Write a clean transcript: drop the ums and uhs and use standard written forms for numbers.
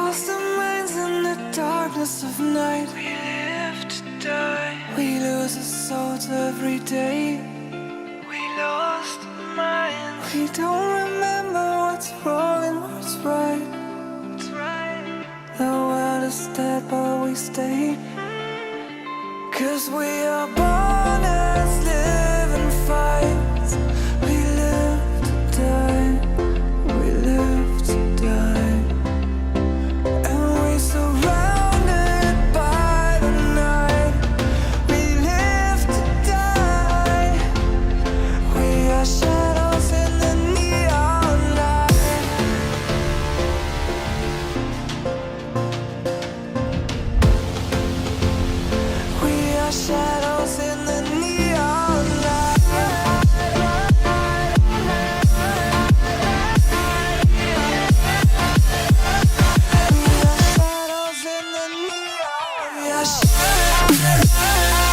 lost our minds in the darkness of night. We live to die. We lose our souls every day. We lost our minds. We don't remember what's wrong and what's right. The world is dead but we stay. 'Cause we are born as living fights. We live to die. We live to die. And we surrounded by the night. We live to die. We are shadows in the neon light. We are shadows in the neon light. We are shadows in the neon. We are shadows.